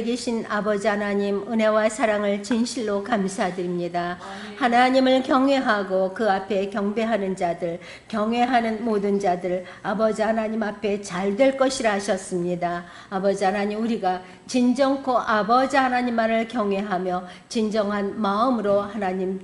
계신 아버지 하나님, 은혜와 사랑을 진실로 감사드립니다. 하나님을 경외하고 그 앞에 경배하는 자들, 경외하는 모든 자들, 아버지 하나님 앞에 잘 될 것이라 하셨습니다. 아버지 하나님, 우리가 진정코 아버지 하나님만을 경외하며 진정한 마음으로 하나님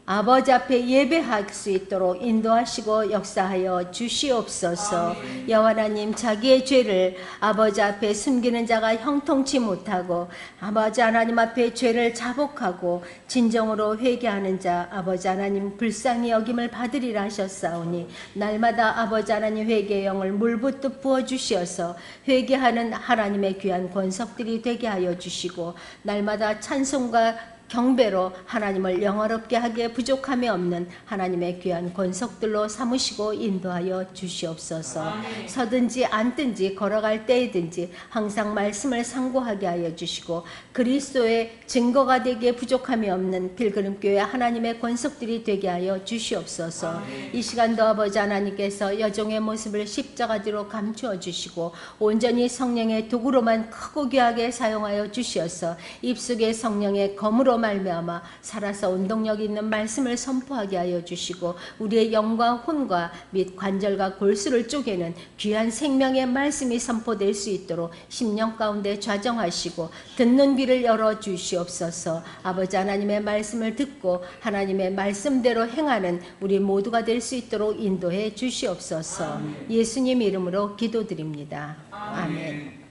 아버지 앞에 예배할 수 있도록 인도하시고 역사하여 주시옵소서. 여호와 하나님, 자기의 죄를 아버지 앞에 숨기는 자가 형통치 못하고 아버지 하나님 앞에 죄를 자복하고 진정으로 회개하는 자 아버지 하나님 불쌍히 여김을 받으리라 하셨사오니, 날마다 아버지 하나님 회개의 영을 물붓듯 부어주시어서 회개하는 하나님의 귀한 권석들이 되게 하여 주시고, 날마다 찬송과 경배로 하나님을 영화롭게 하기에 부족함이 없는 하나님의 귀한 권석들로 삼으시고 인도하여 주시옵소서. 서든지 앉든지 걸어갈 때이든지 항상 말씀을 상고하게 하여 주시고, 그리스도의 증거가 되기에 부족함이 없는 필그림교회 하나님의 권석들이 되게 하여 주시옵소서. 이 시간도 아버지 하나님께서 여종의 모습을 십자가 뒤로 감추어 주시고 온전히 성령의 도구로만 크고 귀하게 사용하여 주시어서 입속에 성령의 검으로 말미암아 살아서 운동력 있는 말씀을 선포하게 하여 주시고, 우리의 영과 혼과 및 관절과 골수를 쪼개는 귀한 생명의 말씀이 선포될 수 있도록 심령 가운데 좌정하시고 듣는 귀를 열어 주시옵소서. 아버지 하나님의 말씀을 듣고 하나님의 말씀대로 행하는 우리 모두가 될 수 있도록 인도해 주시옵소서. 예수님 이름으로 기도드립니다. 아멘.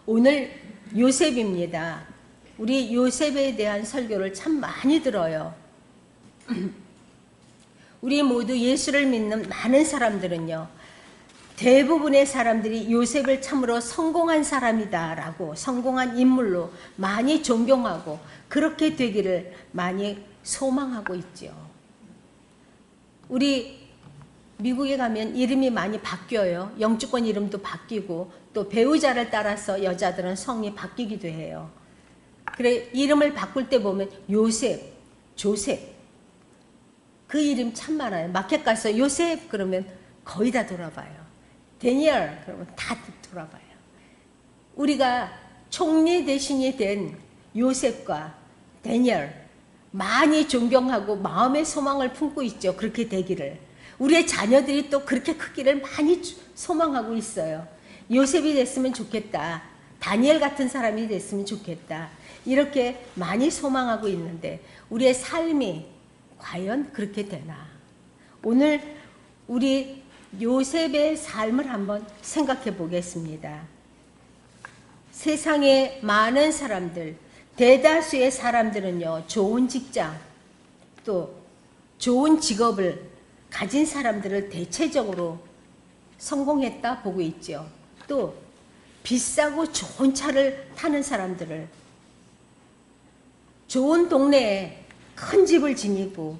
오늘 요셉입니다. 우리 요셉에 대한 설교를 참 많이 들어요. 우리 모두 예수를 믿는 많은 사람들은요, 대부분의 사람들이 요셉을 참으로 성공한 사람이다라고, 성공한 인물로 많이 존경하고 그렇게 되기를 많이 소망하고 있죠. 우리 미국에 가면 이름이 많이 바뀌어요. 영주권 이름도 바뀌고 또 배우자를 따라서 여자들은 성이 바뀌기도 해요. 그래, 이름을 바꿀 때 보면 요셉, 조셉, 그 이름 참 많아요. 마켓 가서 요셉 그러면 거의 다 돌아봐요. 데니얼 그러면 다 돌아봐요. 우리가 총리 대신이 된 요셉과 데니얼 많이 존경하고 마음의 소망을 품고 있죠. 그렇게 되기를. 우리의 자녀들이 또 그렇게 크기를 많이 소망하고 있어요. 요셉이 됐으면 좋겠다. 다니엘 같은 사람이 됐으면 좋겠다. 이렇게 많이 소망하고 있는데 우리의 삶이 과연 그렇게 되나? 오늘 우리 요셉의 삶을 한번 생각해 보겠습니다. 세상의 많은 사람들, 대다수의 사람들은요, 좋은 직장, 또 좋은 직업을 가진 사람들을 대체적으로 성공했다 보고 있죠. 또 비싸고 좋은 차를 타는 사람들을, 좋은 동네에 큰 집을 지니고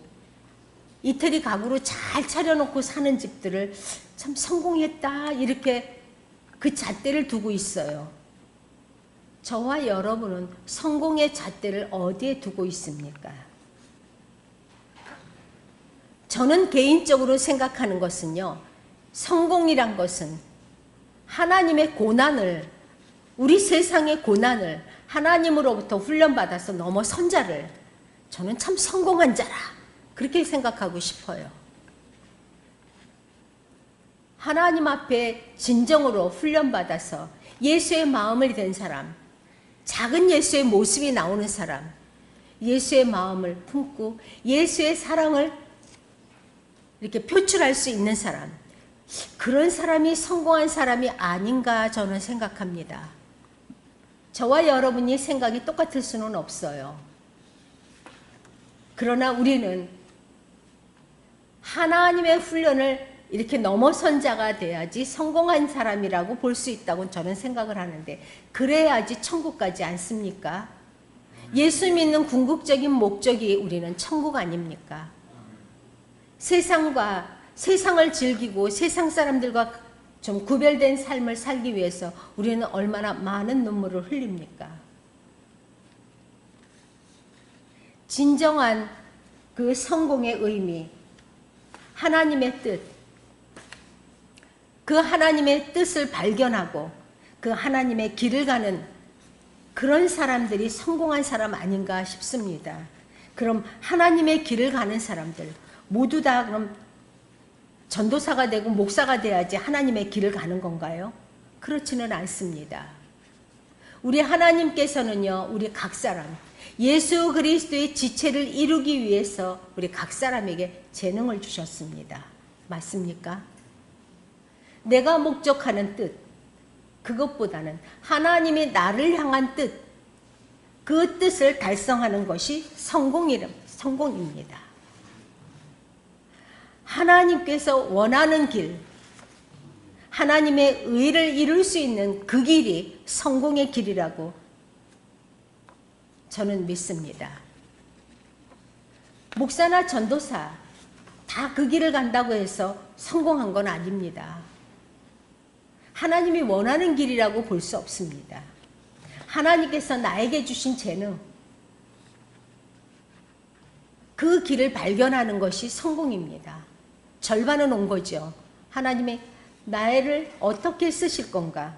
이태리 가구로 잘 차려놓고 사는 집들을 참 성공했다, 이렇게 그 잣대를 두고 있어요. 저와 여러분은 성공의 잣대를 어디에 두고 있습니까? 저는 개인적으로 생각하는 것은요, 성공이란 것은 하나님의 고난을, 우리 세상의 고난을 하나님으로부터 훈련받아서 넘어선 자를 저는 참 성공한 자라, 그렇게 생각하고 싶어요. 하나님 앞에 진정으로 훈련받아서 예수의 마음을 된 사람, 작은 예수의 모습이 나오는 사람, 예수의 마음을 품고 예수의 사랑을 이렇게 표출할 수 있는 사람, 그런 사람이 성공한 사람이 아닌가 저는 생각합니다. 저와 여러분이 생각이 똑같을 수는 없어요. 그러나 우리는 하나님의 훈련을 이렇게 넘어선 자가 돼야지 성공한 사람이라고 볼 수 있다고 저는 생각을 하는데, 그래야지 천국 가지 않습니까? 예수 믿는 궁극적인 목적이 우리는 천국 아닙니까? 세상을 즐기고 세상 사람들과 좀 구별된 삶을 살기 위해서 우리는 얼마나 많은 눈물을 흘립니까? 진정한 그 성공의 의미, 하나님의 뜻, 그 하나님의 뜻을 발견하고 그 하나님의 길을 가는 그런 사람들이 성공한 사람 아닌가 싶습니다. 그럼 하나님의 길을 가는 사람들 모두 다 그럼 전도사가 되고 목사가 돼야지 하나님의 길을 가는 건가요? 그렇지는 않습니다. 우리 하나님께서는요, 우리 각 사람 예수 그리스도의 지체를 이루기 위해서 우리 각 사람에게 재능을 주셨습니다. 맞습니까? 내가 목적하는 뜻, 그것보다는 하나님이 나를 향한 뜻, 그 뜻을 달성하는 것이 성공입니다. 하나님께서 원하는 길, 하나님의 의를 이룰 수 있는 그 길이 성공의 길이라고 저는 믿습니다. 목사나 전도사 다 그 길을 간다고 해서 성공한 건 아닙니다. 하나님이 원하는 길이라고 볼 수 없습니다. 하나님께서 나에게 주신 재능, 그 길을 발견하는 것이 성공입니다. 절반은 온 거죠. 하나님이 나를 어떻게 쓰실 건가,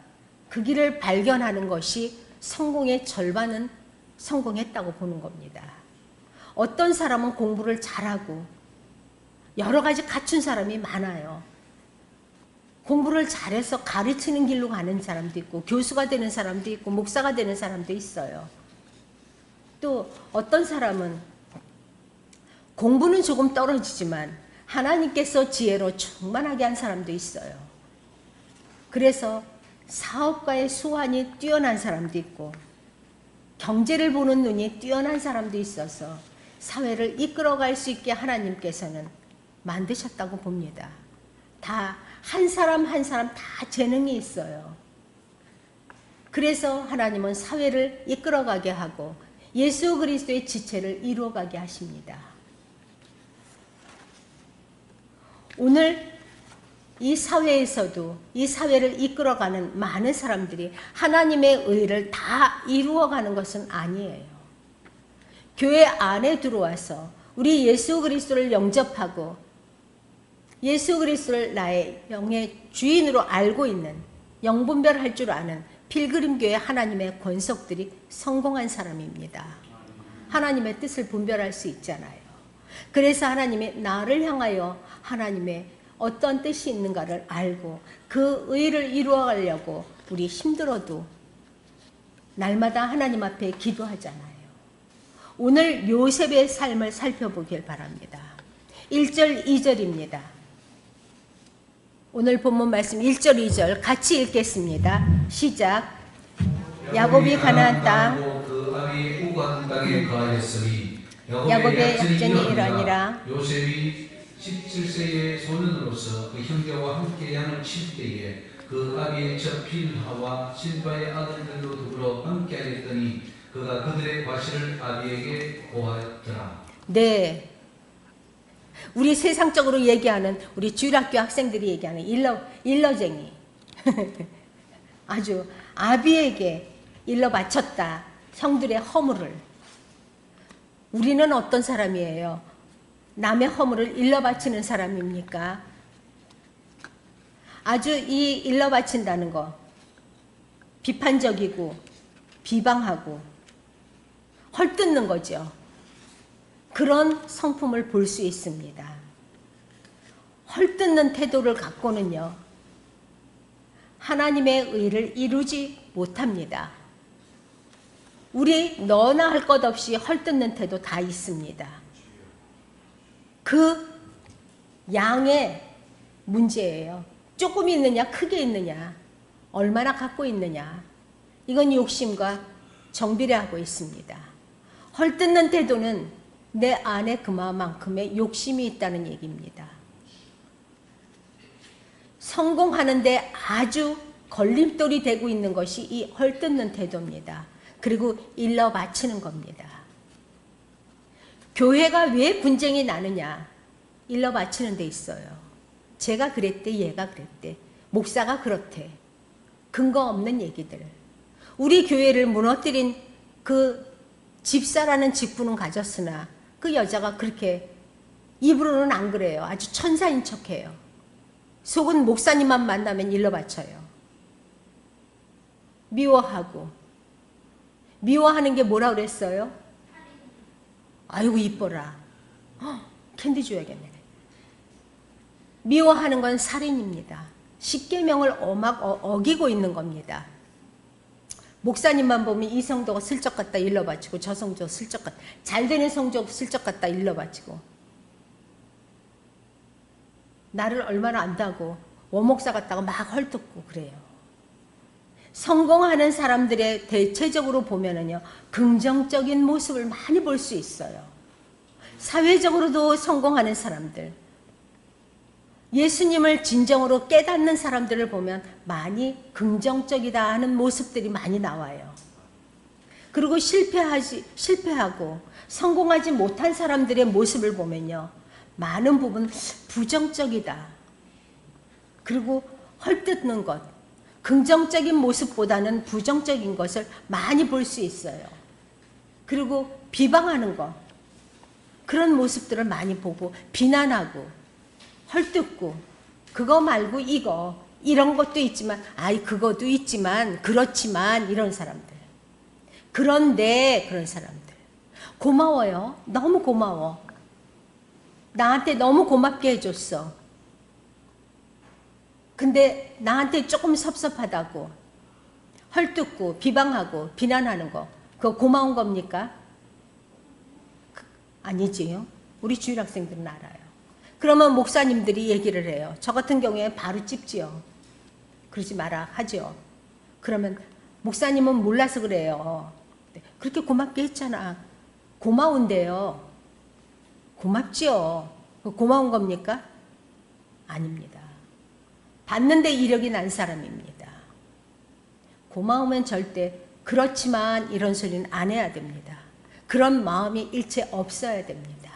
그 길을 발견하는 것이 성공의 절반은 성공했다고 보는 겁니다. 어떤 사람은 공부를 잘하고 여러 가지 갖춘 사람이 많아요. 공부를 잘해서 가르치는 길로 가는 사람도 있고 교수가 되는 사람도 있고 목사가 되는 사람도 있어요. 또 어떤 사람은 공부는 조금 떨어지지만 하나님께서 지혜로 충만하게 한 사람도 있어요. 그래서 사업가의 수완이 뛰어난 사람도 있고 경제를 보는 눈이 뛰어난 사람도 있어서 사회를 이끌어갈 수 있게 하나님께서는 만드셨다고 봅니다. 다 한 사람 한 사람 다 재능이 있어요. 그래서 하나님은 사회를 이끌어가게 하고 예수 그리스도의 지체를 이루어가게 하십니다. 오늘 이 사회에서도 이 사회를 이끌어가는 많은 사람들이 하나님의 의를 다 이루어가는 것은 아니에요. 교회 안에 들어와서 우리 예수 그리스도를 영접하고 예수 그리스도를 나의 영의 주인으로 알고 있는, 영분별할 줄 아는 필그림교회 하나님의 권속들이 성공한 사람입니다. 하나님의 뜻을 분별할 수 있잖아요. 그래서 하나님이 나를 향하여 하나님의 어떤 뜻이 있는가를 알고 그 의를 이루어가려고 우리 힘들어도 날마다 하나님 앞에 기도하잖아요. 오늘 요셉의 삶을 살펴보길 바랍니다. 1절 2절입니다. 오늘 본문 말씀 1절 2절 같이 읽겠습니다. 시작. 야곱이 가나안 땅 그 아비의 우간 땅에 거하였으니 야곱의 역전이 이러하니라. 요셉이 17세의 소년으로서 그 형제와 함께 양을 칠 때에 그 아비의 첫 빌하와 실바의 아들들로 더불어 함께하였더니 그가 그들의 과실을 아비에게 고하였더라. 네. 우리 세상적으로 얘기하는 우리 주일학교 학생들이 얘기하는 일러쟁이. 아주 아비에게 일러 바쳤다. 형들의 허물을. 우리는 어떤 사람이에요? 남의 허물을 일러 바치는 사람입니까? 아주 이 일러 바친다는 거 비판적이고 비방하고 헐뜯는 거죠. 그런 성품을 볼 수 있습니다. 헐뜯는 태도를 갖고는요, 하나님의 의를 이루지 못합니다. 우리 너나 할 것 없이 헐뜯는 태도 다 있습니다. 그 양의 문제예요. 조금 있느냐, 크게 있느냐, 얼마나 갖고 있느냐, 이건 욕심과 정비례하고 있습니다. 헐뜯는 태도는 내 안에 그만큼의 욕심이 있다는 얘기입니다. 성공하는데 아주 걸림돌이 되고 있는 것이 이 헐뜯는 태도입니다. 그리고 일러 바치는 겁니다. 교회가 왜 분쟁이 나느냐? 일러 바치는 데 있어요. 제가 그랬대, 얘가 그랬대, 목사가 그렇대. 근거 없는 얘기들. 우리 교회를 무너뜨린 그 집사라는 직분은 가졌으나 그 여자가 그렇게 입으로는 안 그래요. 아주 천사인 척해요. 속은 목사님만 만나면 일러 바쳐요. 미워하고. 미워하는 게 뭐라 그랬어요? 아이고 이뻐라. 캔디 줘야겠네. 미워하는 건 살인입니다. 십계명을 어기고 있는 겁니다. 목사님만 보면 이 성도가 슬쩍 갖다 일러바치고 저 성도 슬쩍 갖다, 잘 되는 성도 슬쩍 갖다 일러바치고, 나를 얼마나 안다고 원목사 같다고 막 헐뜯고 그래요. 성공하는 사람들의 대체적으로 보면은요, 긍정적인 모습을 많이 볼 수 있어요. 사회적으로도 성공하는 사람들, 예수님을 진정으로 깨닫는 사람들을 보면 많이 긍정적이다 하는 모습들이 많이 나와요. 그리고 실패하고 성공하지 못한 사람들의 모습을 보면요, 많은 부분 부정적이다. 그리고 헐뜯는 것, 긍정적인 모습보다는 부정적인 것을 많이 볼 수 있어요. 그리고 비방하는 것, 그런 모습들을 많이 보고 비난하고 헐뜯고, 그거 말고 이거, 이런 것도 있지만, 아이 그것도 있지만, 그렇지만, 이런 사람들. 그런데 그런 사람들 고마워요. 너무 고마워. 나한테 너무 고맙게 해줬어. 근데 나한테 조금 섭섭하다고 헐뜯고 비방하고 비난하는 거, 그거 고마운 겁니까? 아니지요. 우리 주일 학생들은 알아요. 그러면 목사님들이 얘기를 해요. 저 같은 경우에 바로 찝지요. 그러지 마라 하죠. 그러면 목사님은 몰라서 그래요. 그렇게 고맙게 했잖아. 고마운데요. 고맙지요. 고마운 겁니까? 아닙니다. 받는데 이력이 난 사람입니다. 고마우면 절대 그렇지만 이런 소리는 안 해야 됩니다. 그런 마음이 일체 없어야 됩니다.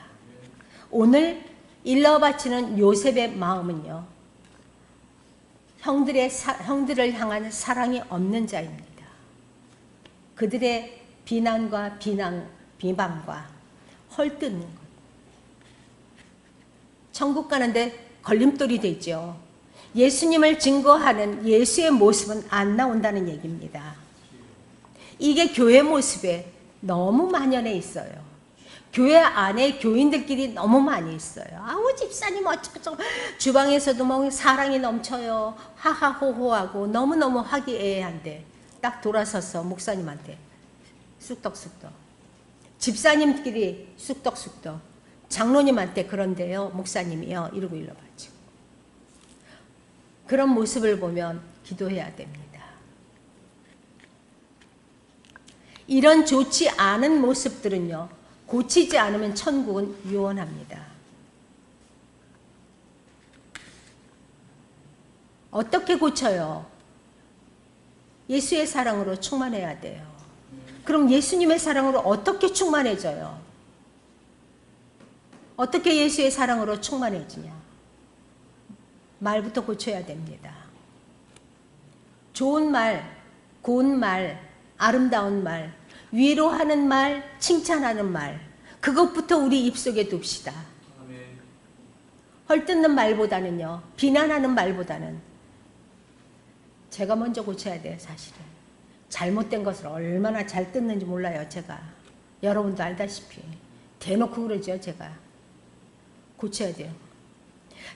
오늘 일러바치는 요셉의 마음은요, 형들을 향한 사랑이 없는 자입니다. 그들의 비난과 비방과 헐뜯는 것, 천국 가는데 걸림돌이 되죠. 예수님을 증거하는 예수의 모습은 안 나온다는 얘기입니다. 이게 교회 모습에 너무 만연해 있어요. 교회 안에 교인들끼리 너무 많이 있어요. 아우 집사님 어쩌고 주방에서도 뭐 사랑이 넘쳐요. 하하호호하고 너무너무 화기애애한데 딱 돌아서서 목사님한테 쑥덕쑥덕, 집사님끼리 쑥덕쑥덕, 장로님한테 그런데요 목사님이요 이러고 일러봤죠. 그런 모습을 보면 기도해야 됩니다. 이런 좋지 않은 모습들은요, 고치지 않으면 천국은 유언합니다. 어떻게 고쳐요? 예수의 사랑으로 충만해야 돼요. 그럼 예수님의 사랑으로 어떻게 충만해져요? 어떻게 예수의 사랑으로 충만해지냐? 말부터 고쳐야 됩니다. 좋은 말, 고운 말, 아름다운 말, 위로하는 말, 칭찬하는 말, 그것부터 우리 입속에 둡시다. 헐뜯는 말보다는요, 비난하는 말보다는 제가 먼저 고쳐야 돼요. 사실은 잘못된 것을 얼마나 잘 뜯는지 몰라요. 제가 여러분도 알다시피 대놓고 그러죠. 제가 고쳐야 돼요.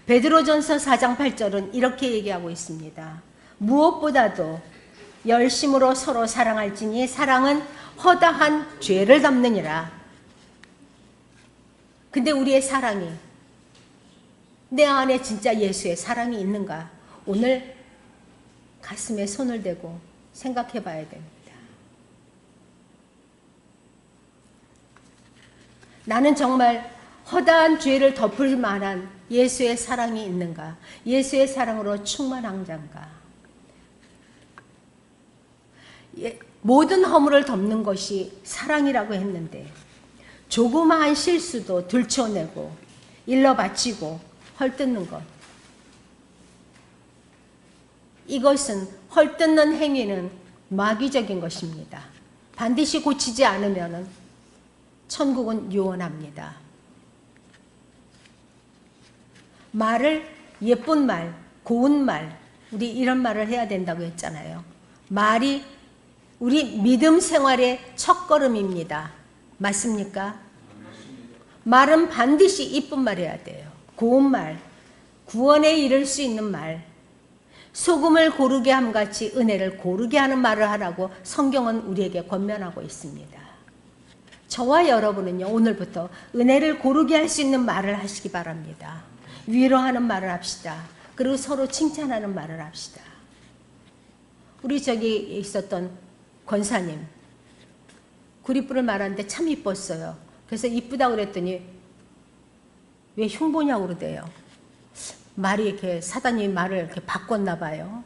베드로전서 4장 8절은 이렇게 얘기하고 있습니다. 무엇보다도 열심으로 서로 사랑할지니 사랑은 허다한 죄를 덮느니라. 근데 우리의 사랑이, 내 안에 진짜 예수의 사랑이 있는가? 오늘 가슴에 손을 대고 생각해 봐야 됩니다. 나는 정말 허다한 죄를 덮을 만한 예수의 사랑이 있는가? 예수의 사랑으로 충만한 자인가? 모든 허물을 덮는 것이 사랑이라고 했는데 조그마한 실수도 들춰내고 일러바치고 헐뜯는 것, 이것은 헐뜯는 행위는 마귀적인 것입니다. 반드시 고치지 않으면 천국은 유언합니다. 말을 예쁜 말, 고운 말, 우리 이런 말을 해야 된다고 했잖아요. 말이 우리 믿음 생활의 첫걸음입니다. 맞습니까? 말은 반드시 이쁜 말 해야 돼요. 고운 말, 구원에 이를 수 있는 말, 소금을 고르게 함같이 은혜를 고르게 하는 말을 하라고 성경은 우리에게 권면하고 있습니다. 저와 여러분은요, 오늘부터 은혜를 고르게 할 수 있는 말을 하시기 바랍니다. 위로하는 말을 합시다. 그리고 서로 칭찬하는 말을 합시다. 우리 저기 있었던 권사님, 구리뿔을 말하는데 참 이뻤어요. 그래서 이쁘다고 그랬더니 왜 흉보냐고 그러대요. 말이 이렇게 사단이 말을 이렇게 바꿨나 봐요.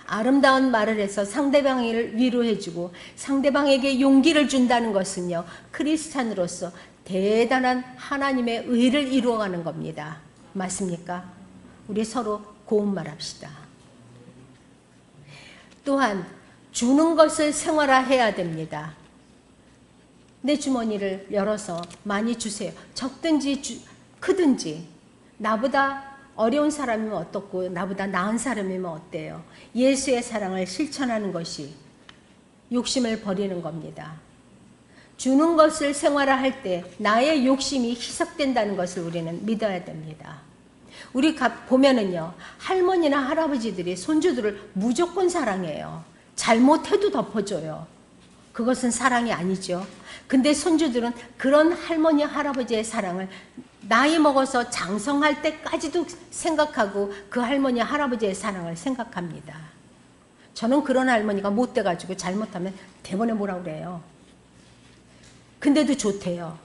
아름다운 말을 해서 상대방을 위로해주고 상대방에게 용기를 준다는 것은요, 크리스찬으로서 대단한 하나님의 의를 이루어가는 겁니다. 맞습니까? 우리 서로 고운 말 합시다. 또한 주는 것을 생활화해야 됩니다. 내 주머니를 열어서 많이 주세요. 적든지 크든지. 나보다 어려운 사람이면 어떻고 나보다 나은 사람이면 어때요? 예수의 사랑을 실천하는 것이 욕심을 버리는 겁니다. 주는 것을 생활화할 때 나의 욕심이 희석된다는 것을 우리는 믿어야 됩니다. 우리 보면은요, 할머니나 할아버지들이 손주들을 무조건 사랑해요. 잘못해도 덮어줘요. 그것은 사랑이 아니죠. 근데 손주들은 그런 할머니, 할아버지의 사랑을 나이 먹어서 장성할 때까지도 생각하고 그 할머니, 할아버지의 사랑을 생각합니다. 저는 그런 할머니가 못 돼가지고 잘못하면 대번에 뭐라 그래요. 근데도 좋대요.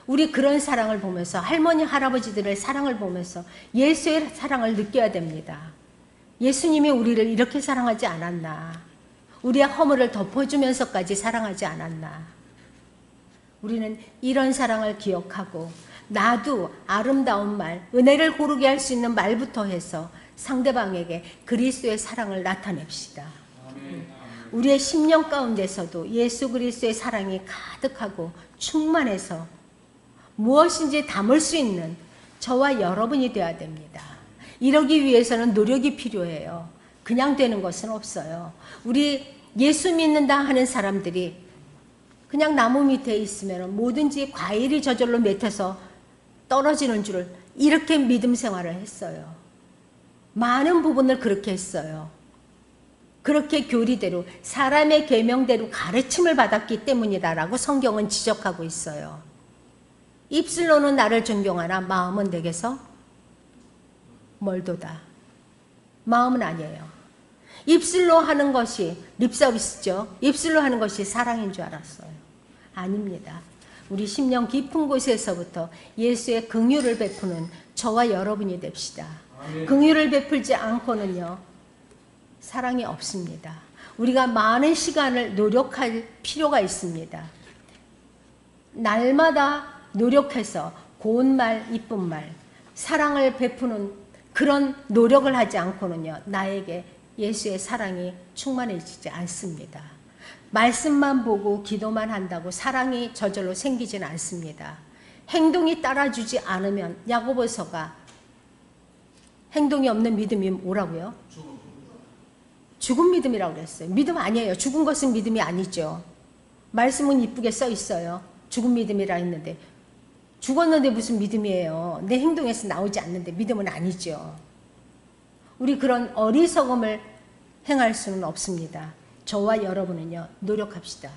우리 그런 사랑을 보면서, 할머니, 할아버지들의 사랑을 보면서 예수의 사랑을 느껴야 됩니다. 예수님이 우리를 이렇게 사랑하지 않았나. 우리의 허물을 덮어주면서까지 사랑하지 않았나. 우리는 이런 사랑을 기억하고 나도 아름다운 말, 은혜를 고르게 할 수 있는 말부터 해서 상대방에게 그리스도의 사랑을 나타냅시다. 우리의 심령 가운데서도 예수 그리스도의 사랑이 가득하고 충만해서 무엇인지 담을 수 있는 저와 여러분이 되어야 됩니다. 이러기 위해서는 노력이 필요해요. 그냥 되는 것은 없어요. 우리 예수 믿는다 하는 사람들이 그냥 나무 밑에 있으면 뭐든지 과일이 저절로 맺혀서 떨어지는 줄을 이렇게 믿음 생활을 했어요. 많은 부분을 그렇게 했어요. 그렇게 교리대로 사람의 계명대로 가르침을 받았기 때문이다라고 성경은 지적하고 있어요. 입술로는 나를 존경하나 마음은 내게서 멀도다. 마음은 아니에요. 입술로 하는 것이 립서비스죠. 입술로 하는 것이 사랑인 줄 알았어요. 아닙니다. 우리 심령 깊은 곳에서부터 예수의 긍휼을 베푸는 저와 여러분이 됩시다. 긍휼을 베풀지 않고는요, 사랑이 없습니다. 우리가 많은 시간을 노력할 필요가 있습니다. 날마다 노력해서 고운 말, 이쁜 말, 사랑을 베푸는 그런 노력을 하지 않고는요, 나에게 예수의 사랑이 충만해지지 않습니다. 말씀만 보고 기도만 한다고 사랑이 저절로 생기진 않습니다. 행동이 따라주지 않으면, 야고보서가 행동이 없는 믿음이 뭐라고요? 죽은 믿음이라고 그랬어요. 믿음 아니에요. 죽은 것은 믿음이 아니죠. 말씀은 이쁘게 써 있어요. 죽은 믿음이라 했는데 죽었는데 무슨 믿음이에요. 내 행동에서 나오지 않는데 믿음은 아니죠. 우리 그런 어리석음을 행할 수는 없습니다. 저와 여러분은요, 노력합시다.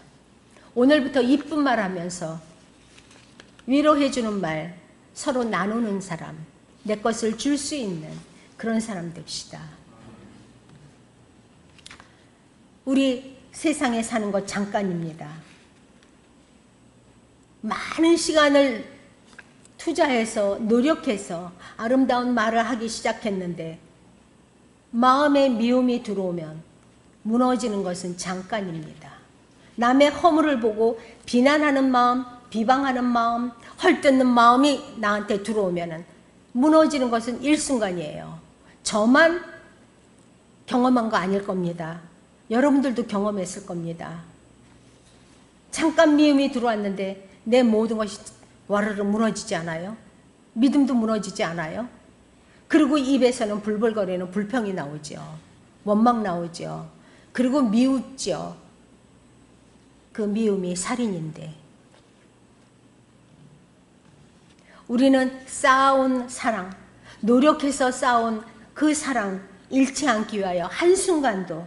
오늘부터 이쁜 말 하면서 위로해주는 말, 서로 나누는 사람, 내 것을 줄 수 있는 그런 사람 됩시다. 우리 세상에 사는 것 잠깐입니다. 많은 시간을 투자해서 노력해서 아름다운 말을 하기 시작했는데 마음에 미움이 들어오면 무너지는 것은 잠깐입니다. 남의 허물을 보고 비난하는 마음, 비방하는 마음, 헐뜯는 마음이 나한테 들어오면 무너지는 것은 일순간이에요. 저만 경험한 거 아닐 겁니다. 여러분들도 경험했을 겁니다. 잠깐 미움이 들어왔는데 내 모든 것이 와르르 무너지지 않아요? 믿음도 무너지지 않아요? 그리고 입에서는 불불거리는 불평이 나오죠. 원망 나오죠. 그리고 미웃죠. 그 미움이 살인인데 우리는 쌓아온 사랑, 노력해서 쌓아온 그 사랑 잃지 않기 위하여 한순간도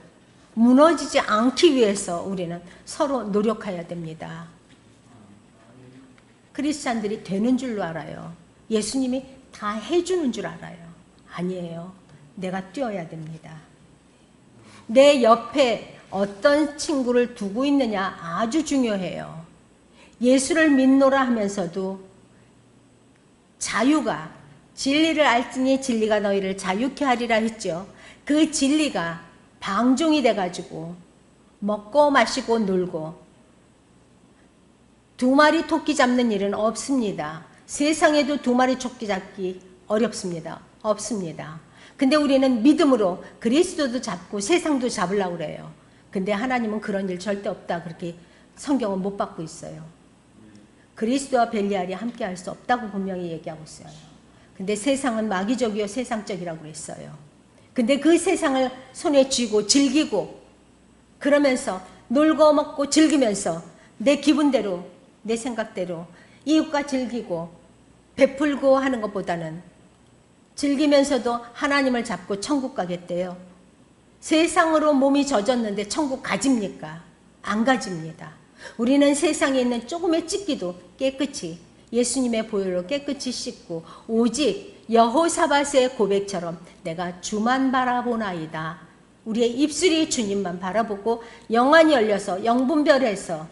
무너지지 않기 위해서 우리는 서로 노력해야 됩니다. 크리스찬들이 되는 줄로 알아요. 예수님이 다 해주는 줄 알아요. 아니에요. 내가 뛰어야 됩니다. 내 옆에 어떤 친구를 두고 있느냐 아주 중요해요. 예수를 믿노라 하면서도 자유가 진리를 알지니 진리가 너희를 자유케 하리라 했죠. 그 진리가 방종이 돼가지고 먹고 마시고 놀고 두 마리 토끼 잡는 일은 없습니다. 세상에도 두 마리 토끼 잡기 어렵습니다. 없습니다. 근데 우리는 믿음으로 그리스도도 잡고 세상도 잡으려고 그래요. 근데 하나님은 그런 일 절대 없다. 그렇게 성경은 못 받고 있어요. 그리스도와 벨리알이 함께 할 수 없다고 분명히 얘기하고 있어요. 근데 세상은 마귀적이요 세상적이라고 그랬어요. 근데 그 세상을 손에 쥐고 즐기고 그러면서 놀고 먹고 즐기면서 내 기분대로 내 생각대로 이웃과 즐기고 베풀고 하는 것보다는 즐기면서도 하나님을 잡고 천국 가겠대요. 세상으로 몸이 젖었는데 천국 가집니까? 안 가집니다. 우리는 세상에 있는 조금의 찢기도 깨끗이 예수님의 보혈로 깨끗이 씻고 오직 여호사밧의 고백처럼 내가 주만 바라보나이다. 우리의 입술이 주님만 바라보고 영안이 열려서 영분별해서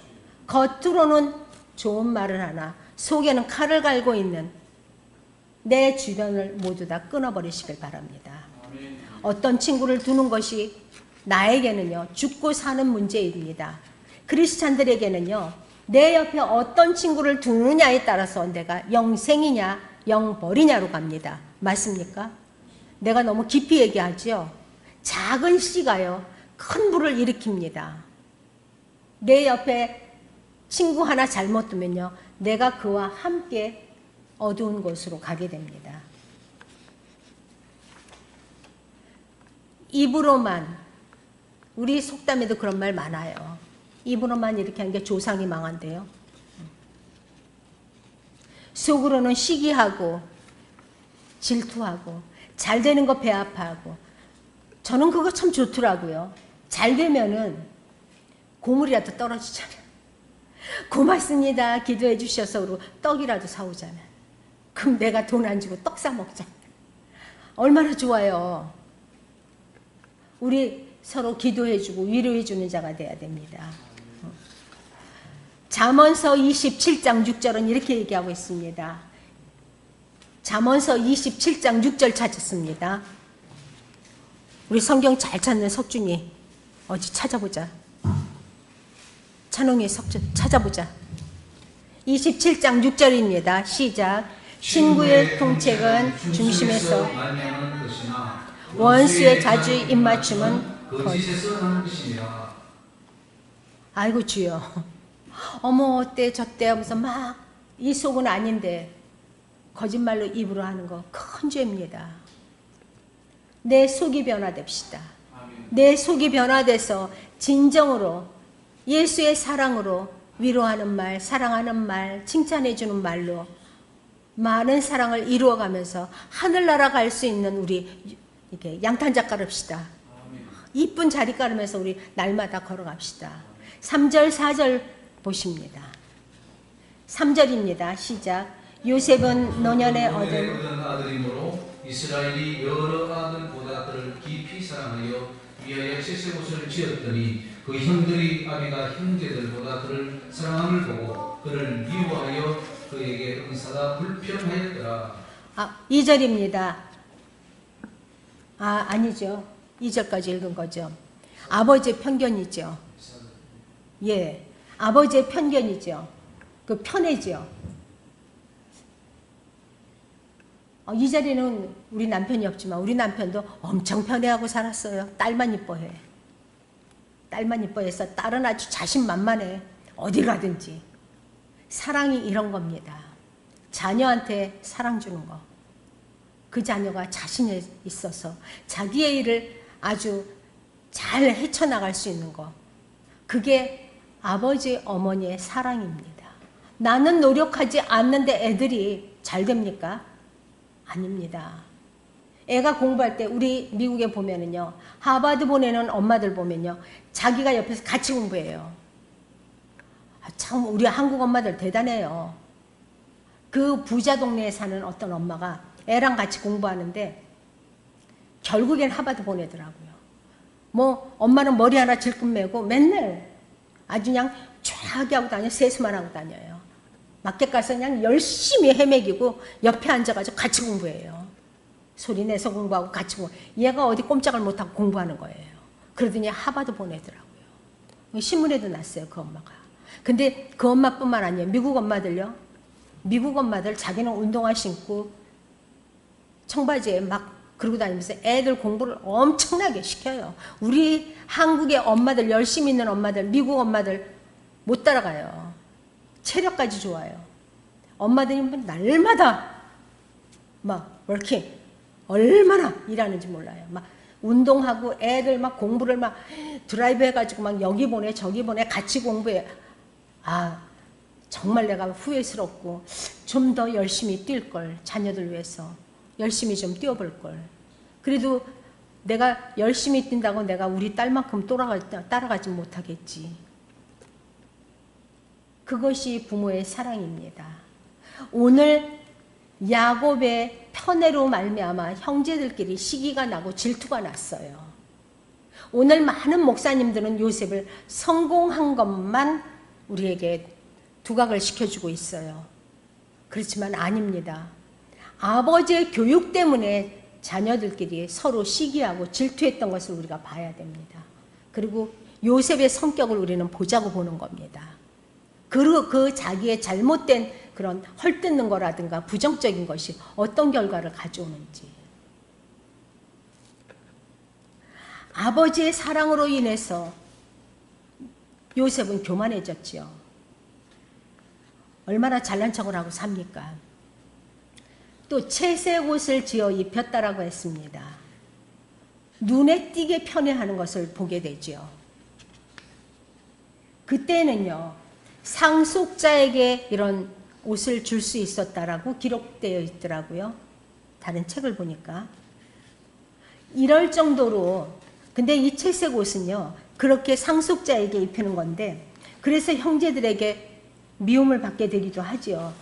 겉으로는 좋은 말을 하나 속에는 칼을 갈고 있는 내 주변을 모두 다 끊어버리시길 바랍니다. 어떤 친구를 두는 것이 나에게는요 죽고 사는 문제입니다. 크리스찬들에게는요 내 옆에 어떤 친구를 두느냐에 따라서 내가 영생이냐 영벌이냐로 갑니다. 맞습니까? 내가 너무 깊이 얘기하죠. 작은 씨가요 큰 불을 일으킵니다. 내 옆에 친구 하나 잘못 두면요 내가 그와 함께 어두운 곳으로 가게 됩니다. 입으로만, 우리 속담에도 그런 말 많아요. 입으로만 이렇게 하는 게 조상이 망한대요. 속으로는 시기하고 질투하고 잘 되는 거 배 아파하고. 저는 그거 참 좋더라고요. 잘 되면은 고물이라도 떨어지잖아요. 고맙습니다. 기도해 주셔서 그러고 떡이라도 사오잖아요. 그럼 내가 돈 안 주고 떡 사 먹잖아요. 얼마나 좋아요. 우리 서로 기도해주고 위로해주는 자가 돼야 됩니다. 잠언서 27장 6절은 이렇게 얘기하고 있습니다. 잠언서 27장 6절 찾았습니다. 우리 성경 잘 찾는 석준이 어디 찾아보자. 찬홍이 석준 찾아보자. 27장 6절입니다. 시작. 친구의 통책은 중심에서 원수의 자주 입맞춤은 거짓에서 나는 것이니라. 아이고 주여. 어머 어때 저때 하면서 막 이 속은 아닌데 거짓말로 입으로 하는 거 큰 죄입니다. 내 속이 변화됩시다. 내 속이 변화돼서 진정으로 예수의 사랑으로 위로하는 말, 사랑하는 말, 칭찬해주는 말로 많은 사랑을 이루어가면서 하늘나라 갈 수 있는 우리 이렇게 양탄자 깔읍시다. 이쁜 자리 깔으면서 우리 날마다 걸어갑시다. 3절 4절 보십니다. 3절입니다. 시작. 요셉은 노년에 얻은 아들이므로 이스라엘이 여러 아들보다 그를 깊이 사랑하여 위하여 셋셋옷을 지었더니 그 형들이 아비가 형제들보다 그를 사랑함을 보고 그를 미워하여 그에게 은사가 불편하였더라. 2절입니다. 아니죠. 2절까지 읽은 거죠. 아버지의 편견이죠. 예, 아버지의 편견이죠. 그 편애죠. 이 자리는 우리 남편이 없지만 우리 남편도 엄청 편애하고 살았어요. 딸만 이뻐해. 딸만 이뻐해서 딸은 아주 자신만만해. 어디 가든지. 사랑이 이런 겁니다. 자녀한테 사랑 주는 거. 그 자녀가 자신이 있어서 자기의 일을 아주 잘 헤쳐나갈 수 있는 거. 그게 아버지, 어머니의 사랑입니다. 나는 노력하지 않는데 애들이 잘 됩니까? 아닙니다. 애가 공부할 때 우리 미국에 보면은요, 하버드 보내는 엄마들 보면요, 자기가 옆에서 같이 공부해요. 참 우리 한국 엄마들 대단해요. 그 부자 동네에 사는 어떤 엄마가 애랑 같이 공부하는데 결국엔 하버드 보내더라고요. 뭐 엄마는 머리 하나 질끈 매고 맨날 아주 그냥 쫙 하고 다녀, 세수만 하고 다녀요. 마켓 가서 그냥 열심히 헤매기고 옆에 앉아가지고 같이 공부해요. 소리 내서 공부하고 같이 공부. 얘가 어디 꼼짝을 못하고 공부하는 거예요. 그러더니 하버드 보내더라고요. 신문에도 났어요, 그 엄마가. 근데 그 엄마뿐만 아니에요. 미국 엄마들요. 미국 엄마들 자기는 운동화 신고 청바지에 막 그러고 다니면서 애들 공부를 엄청나게 시켜요. 우리 한국의 엄마들, 열심히 있는 엄마들, 미국 엄마들 못 따라가요. 체력까지 좋아요. 엄마들이 날마다 막 워킹 얼마나 일하는지 몰라요. 막 운동하고 애들 막 공부를 막 드라이브 해가지고 막 여기 보내 저기 보내 같이 공부해. 아 정말 내가 후회스럽고 좀 더 열심히 뛸 걸. 자녀들 위해서 열심히 좀 뛰어볼 걸. 그래도 내가 열심히 뛴다고 내가 우리 딸만큼 따라가지 못하겠지. 그것이 부모의 사랑입니다. 오늘 야곱의 편애로 말미암아 형제들끼리 시기가 나고 질투가 났어요. 오늘 많은 목사님들은 요셉을 성공한 것만 우리에게 두각을 시켜주고 있어요. 그렇지만 아닙니다. 아버지의 교육 때문에 자녀들끼리 서로 시기하고 질투했던 것을 우리가 봐야 됩니다. 그리고 요셉의 성격을 우리는 보자고 보는 겁니다. 그리고 그 자기의 잘못된 그런 헐뜯는 거라든가 부정적인 것이 어떤 결과를 가져오는지. 아버지의 사랑으로 인해서 요셉은 교만해졌지요. 얼마나 잘난 척을 하고 삽니까? 또 채색 옷을 지어 입혔다라고 했습니다. 눈에 띄게 편애하는 것을 보게 되죠. 그때는요, 상속자에게 이런 옷을 줄 수 있었다라고 기록되어 있더라고요. 다른 책을 보니까. 이럴 정도로, 근데 이 채색 옷은요, 그렇게 상속자에게 입히는 건데, 그래서 형제들에게 미움을 받게 되기도 하죠.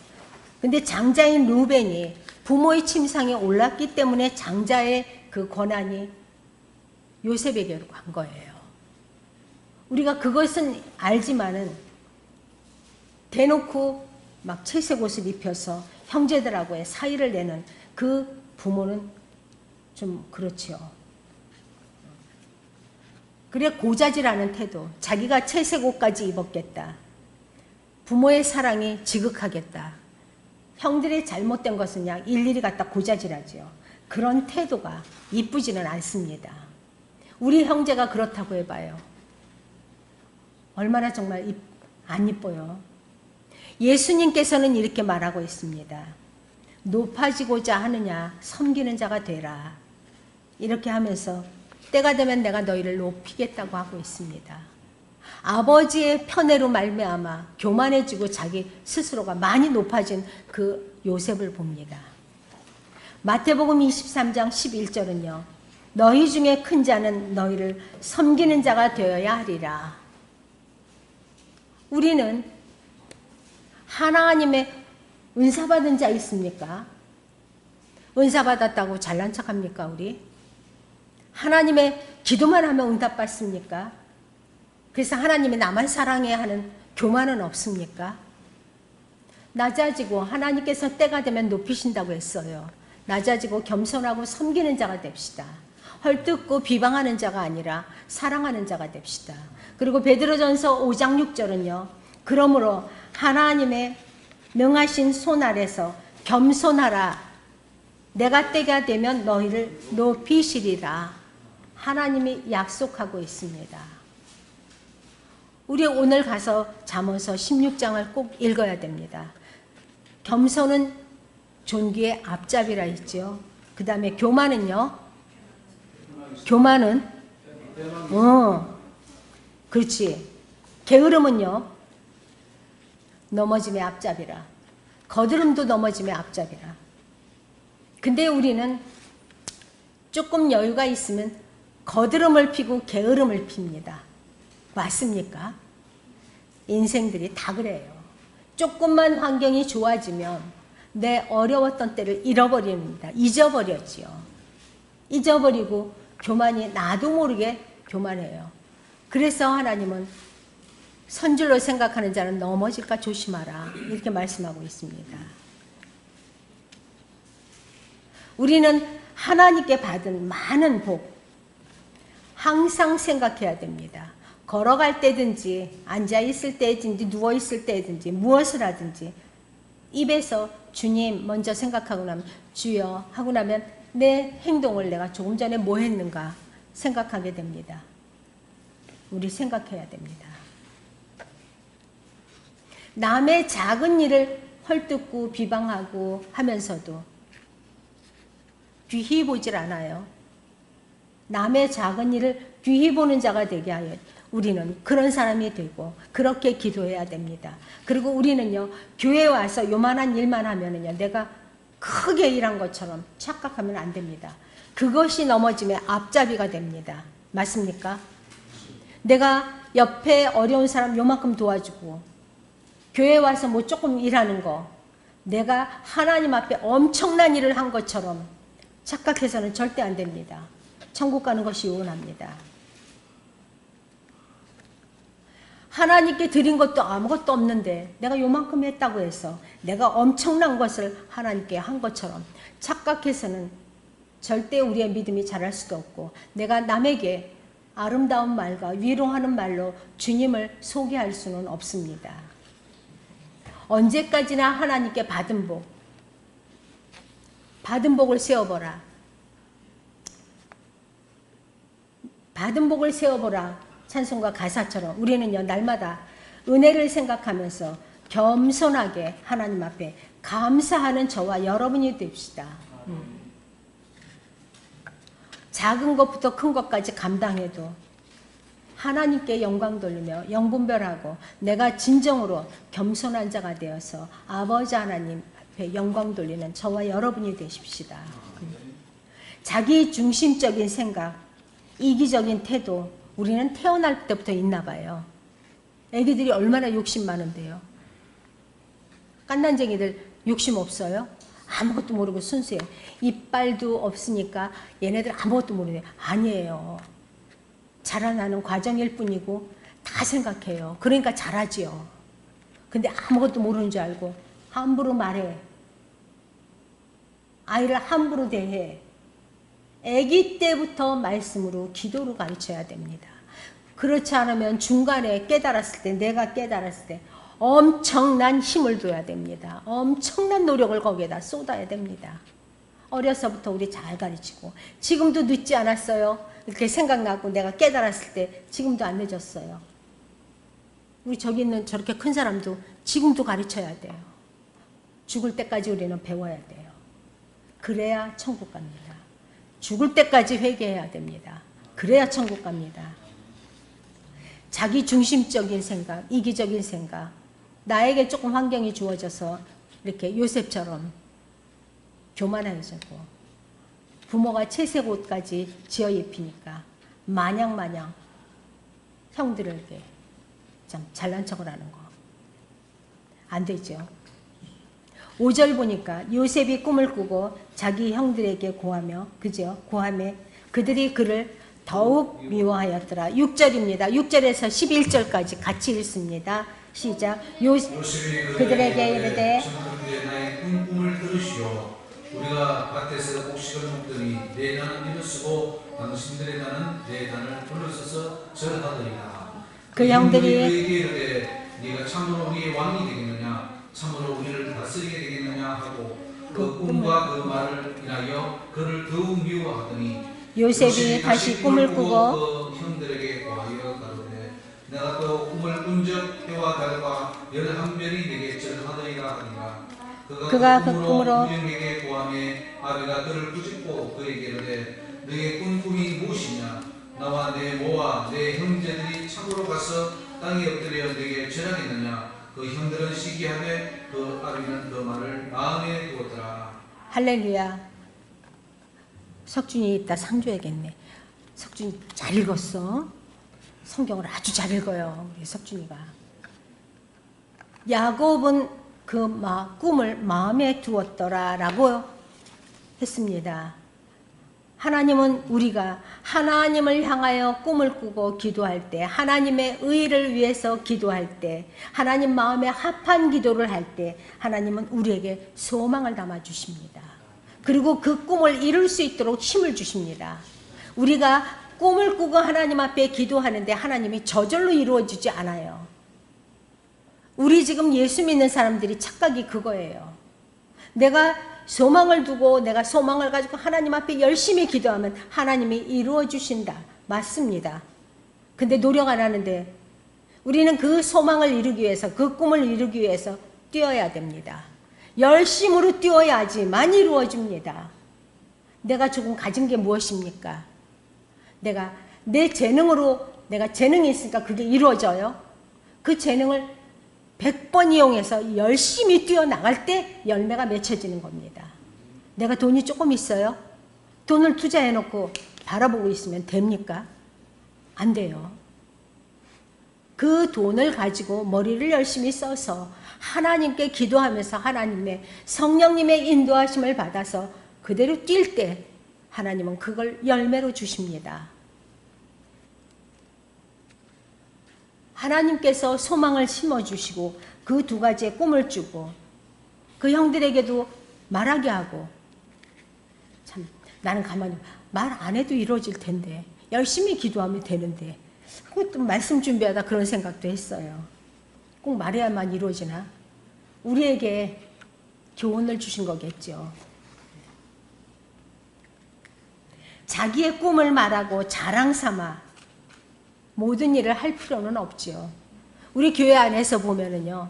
근데 장자인 루벤이 부모의 침상에 올랐기 때문에 장자의 그 권한이 요셉에게로 간 거예요. 우리가 그것은 알지만은 대놓고 막 채색 옷을 입혀서 형제들하고의 사이를 내는 그 부모는 좀 그렇지요. 그래 고자질하는 태도, 자기가 채색 옷까지 입었겠다. 부모의 사랑이 지극하겠다. 형들의 잘못된 것은 그냥 일일이 갖다 고자질하죠. 그런 태도가 이쁘지는 않습니다. 우리 형제가 그렇다고 해봐요. 얼마나 정말 안 이뻐요. 예수님께서는 이렇게 말하고 있습니다. 높아지고자 하느냐 섬기는 자가 되라. 이렇게 하면서 때가 되면 내가 너희를 높이겠다고 하고 있습니다. 아버지의 편애로 말미암아 교만해지고 자기 스스로가 많이 높아진 그 요셉을 봅니다. 마태복음 23장 11절은요. 너희 중에 큰 자는 너희를 섬기는 자가 되어야 하리라. 우리는 하나님의 은사받은 자 있습니까? 은사받았다고 잘난 척합니까 우리? 하나님의 기도만 하면 응답받습니까? 그래서 하나님이 나만 사랑해야 하는 교만은 없습니까? 낮아지고 하나님께서 때가 되면 높이신다고 했어요. 낮아지고 겸손하고 섬기는 자가 됩시다. 헐뜯고 비방하는 자가 아니라 사랑하는 자가 됩시다. 그리고 베드로전서 5장 6절은요. 그러므로 하나님의 명하신 손 아래서 겸손하라. 내가 때가 되면 너희를 높이시리라. 하나님이 약속하고 있습니다. 우리 오늘 가서 잠언서 16장을 꼭 읽어야 됩니다. 겸손은 존귀의 앞잡이라 했죠. 그 다음에 교만은요. 교만은 그렇지. 게으름은요, 넘어짐의 앞잡이라. 거드름도 넘어짐의 앞잡이라. 근데 우리는 조금 여유가 있으면 거드름을 피고 게으름을 핍니다. 맞습니까? 인생들이 다 그래요. 조금만 환경이 좋아지면 내 어려웠던 때를 잃어버립니다. 잊어버렸지요. 잊어버리고 교만이 나도 모르게 교만해요. 그래서 하나님은 선줄로 생각하는 자는 넘어질까 조심하라 이렇게 말씀하고 있습니다. 우리는 하나님께 받은 많은 복 항상 생각해야 됩니다. 걸어갈 때든지 앉아있을 때든지 누워있을 때든지 무엇을 하든지 입에서 주님 먼저 생각하고 나면 주여 하고 나면 내 행동을 내가 조금 전에 뭐 했는가 생각하게 됩니다. 우리 생각해야 됩니다. 남의 작은 일을 헐뜯고 비방하고 하면서도 귀히 보질 않아요. 남의 작은 일을 귀히 보는 자가 되게 하여 우리는 그런 사람이 되고 그렇게 기도해야 됩니다. 그리고 우리는요, 교회에 와서 요만한 일만 하면은요, 내가 크게 일한 것처럼 착각하면 안 됩니다. 그것이 넘어짐의 앞잡이가 됩니다. 맞습니까? 내가 옆에 어려운 사람 요만큼 도와주고 교회에 와서 뭐 조금 일하는 거 내가 하나님 앞에 엄청난 일을 한 것처럼 착각해서는 절대 안 됩니다. 천국 가는 것이 요원합니다. 하나님께 드린 것도 아무것도 없는데 내가 요만큼 했다고 해서 내가 엄청난 것을 하나님께 한 것처럼 착각해서는 절대 우리의 믿음이 자랄 수도 없고 내가 남에게 아름다운 말과 위로하는 말로 주님을 소개할 수는 없습니다. 언제까지나 하나님께 받은 복을 세워보라. 받은 복을 세워보라. 찬송가 가사처럼 우리는요, 날마다 은혜를 생각하면서 겸손하게 하나님 앞에 감사하는 저와 여러분이 됩시다. 작은 것부터 큰 것까지 감당해도 하나님께 영광 돌리며 영분별하고 내가 진정으로 겸손한 자가 되어서 아버지 하나님 앞에 영광 돌리는 저와 여러분이 되십시다. 자기 중심적인 생각, 이기적인 태도 우리는 태어날 때부터 있나 봐요. 애기들이 얼마나 욕심 많은데요. 깐난쟁이들 욕심 없어요? 아무것도 모르고 순수해요. 이빨도 없으니까 얘네들 아무것도 모르네요. 아니에요. 자라나는 과정일 뿐이고 다 생각해요. 그러니까 잘하지요. 근데 아무것도 모르는 줄 알고 함부로 말해. 아이를 함부로 대해. 아기 때부터 말씀으로 기도로 가르쳐야 됩니다. 그렇지 않으면 중간에 깨달았을 때 내가 깨달았을 때 엄청난 힘을 둬야 됩니다. 엄청난 노력을 거기에다 쏟아야 됩니다. 어려서부터 우리 잘 가르치고 지금도 늦지 않았어요. 이렇게 생각나고 내가 깨달았을 때 지금도 안 늦었어요. 우리 저기 있는 저렇게 큰 사람도 지금도 가르쳐야 돼요. 죽을 때까지 우리는 배워야 돼요. 그래야 천국 갑니다. 죽을 때까지 회개해야 됩니다. 그래야 천국 갑니다. 자기 중심적인 생각, 이기적인 생각, 나에게 조금 환경이 주어져서 이렇게 요셉처럼 교만해지고 부모가 채색 옷까지 지어 입히니까 마냥 형들에게 참 잘난 척을 하는 거 안 되죠. 5절 보니까 요셉이 꿈을 꾸고 자기 형들에게 고하며 그죠? 고하며 그들이 그를 더욱 미워하였더라. 6절입니다. 6절에서 11절까지 같이 읽습니다. 시작. 요셉이 그들에게 이르되 나의 꿈을 들으시오. 우리가 밭에서 곡식을 먹더니 내 단은 이루쓰고 당신들의 단은 내 단을 불러서서 절하더니라. 그 형들이 그에게 이르되 네가 참으로 우리의 왕이 되겠느냐 참으로 우리를 다스리게 되겠느냐 하고 그 꿈과 그 말을 인하여 그를 더욱 미워하더니 요셉이 다시 꿈을 꾸고 그 형들에게 고하여 가로되 내가 또 꿈을 꾼적 해와 달과 11별이 내게 절하더이라 하니라. 그가 그 꿈으로 무령에게 고하매 아비가 그를 꾸짖고 그에게 이르되 너의 꾼 꿈이 무엇이냐 나와 내 모와 내 형제들이 창으로 가서 땅에 엎드려 내게 절하겠느냐. 그 형들은 시기하되 그 아비는 그 말을 마음에 두었더라. 할렐루야. 석준이 이따 상줘야겠네. 석준이 잘 읽었어. 성경을 아주 잘 읽어요. 우리 석준이가. 야곱은 그 꿈을 마음에 두었더라라고 했습니다. 하나님은 우리가 하나님을 향하여 꿈을 꾸고 기도할 때, 하나님의 의를 위해서 기도할 때, 하나님 마음에 합한 기도를 할 때 하나님은 우리에게 소망을 담아주십니다. 그리고 그 꿈을 이룰 수 있도록 힘을 주십니다. 우리가 꿈을 꾸고 하나님 앞에 기도하는데 하나님이 저절로 이루어지지 않아요. 우리 지금 예수 믿는 사람들이 착각이 그거예요. 내가 소망을 두고 내가 소망을 가지고 하나님 앞에 열심히 기도하면 하나님이 이루어 주신다. 맞습니다. 근데 노력 안 하는데 우리는 그 소망을 이루기 위해서, 그 꿈을 이루기 위해서 뛰어야 됩니다. 열심으로 뛰어야지만 이루어집니다. 내가 조금 가진 게 무엇입니까? 내가 내 재능으로, 내가 재능이 있으니까 그게 이루어져요. 그 재능을 100번 이용해서 열심히 뛰어나갈 때 열매가 맺혀지는 겁니다. 내가 돈이 조금 있어요. 돈을 투자해놓고 바라보고 있으면 됩니까? 안 돼요. 그 돈을 가지고 머리를 열심히 써서 하나님께 기도하면서 하나님의 성령님의 인도하심을 받아서 그대로 뛸 때 하나님은 그걸 열매로 주십니다. 하나님께서 소망을 심어주시고 그 두 가지의 꿈을 주고 그 형들에게도 말하게 하고, 참 나는 가만히 말 안 해도 이루어질 텐데 열심히 기도하면 되는데 그것도 말씀 준비하다 그런 생각도 했어요. 꼭 말해야만 이루어지나? 우리에게 교훈을 주신 거겠죠. 자기의 꿈을 말하고 자랑 삼아 모든 일을 할 필요는 없지요. 우리 교회 안에서 보면은요,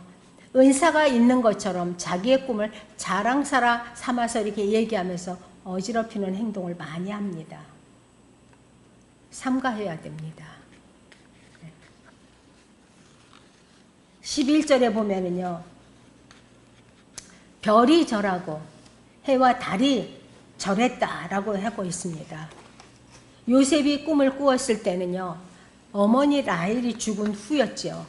은사가 있는 것처럼 자기의 꿈을 자랑 삼아서 이렇게 얘기하면서 어지럽히는 행동을 많이 합니다. 삼가해야 됩니다. 11절에 보면은요, 별이 절하고 해와 달이 절했다라고 하고 있습니다. 요셉이 꿈을 꾸었을 때는요, 어머니 라헬이 죽은 후였죠.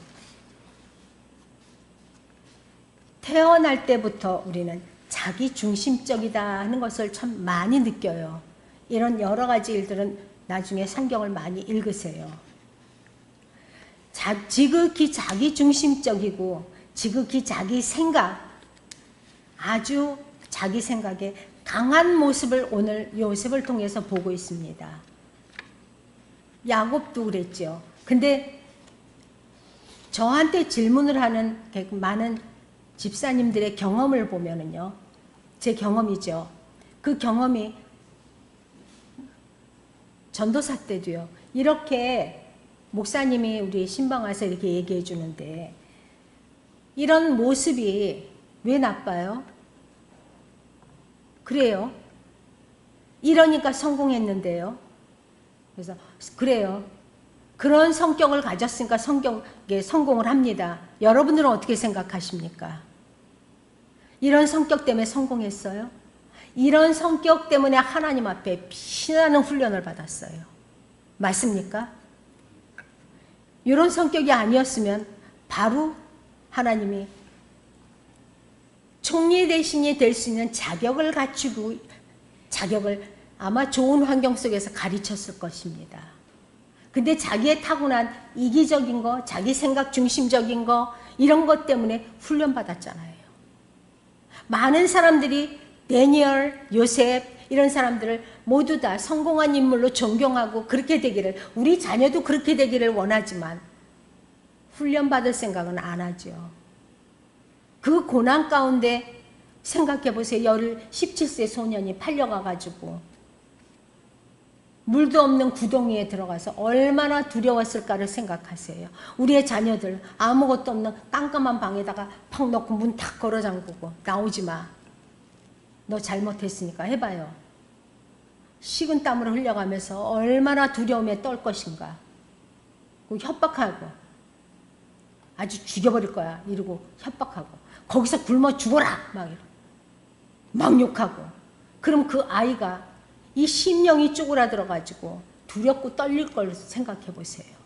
태어날 때부터 우리는 자기 중심적이다 하는 것을 참 많이 느껴요. 이런 여러 가지 일들은 나중에 성경을 많이 읽으세요. 지극히 자기 중심적이고 지극히 자기 생각, 아주 자기 생각에 강한 모습을 오늘 요셉을 통해서 보고 있습니다. 야곱도 그랬죠. 근데 저한테 질문을 하는 많은 집사님들의 경험을 보면은요, 제 경험이죠. 그 경험이 전도사 때도요, 이렇게 목사님이 우리 신방 와서 이렇게 얘기해 주는데 이런 모습이 왜 나빠요? 그래요. 이러니까 성공했는데요. 그래서 그래요. 그런 성격을 가졌으니까 성공을 합니다. 여러분들은 어떻게 생각하십니까? 이런 성격 때문에 성공했어요? 이런 성격 때문에 하나님 앞에 피나는 훈련을 받았어요. 맞습니까? 이런 성격이 아니었으면 바로 하나님이 총리 대신이 될 수 있는 자격을 갖추고 자격을 아마 좋은 환경 속에서 가르쳤을 것입니다. 근데 자기의 타고난 이기적인 거, 자기 생각 중심적인 거, 이런 것 때문에 훈련받았잖아요. 많은 사람들이 다니엘, 요셉 이런 사람들을 모두 다 성공한 인물로 존경하고 그렇게 되기를, 우리 자녀도 그렇게 되기를 원하지만 훈련받을 생각은 안 하죠. 그 고난 가운데 생각해 보세요. 17세 소년이 팔려가가지고 물도 없는 구덩이에 들어가서 얼마나 두려웠을까를 생각하세요. 우리의 자녀들 아무것도 없는 깜깜한 방에다가 팍 넣고 문 탁 걸어 잠그고 나오지 마. 너 잘못했으니까 해봐요. 식은 땀으로 흘려가면서 얼마나 두려움에 떨 것인가. 협박하고 아주 죽여버릴 거야 이러고 협박하고 거기서 굶어 죽어라 막 욕하고. 그럼 그 아이가 이 심령이 쪼그라들어가지고 두렵고 떨릴 걸 생각해 보세요.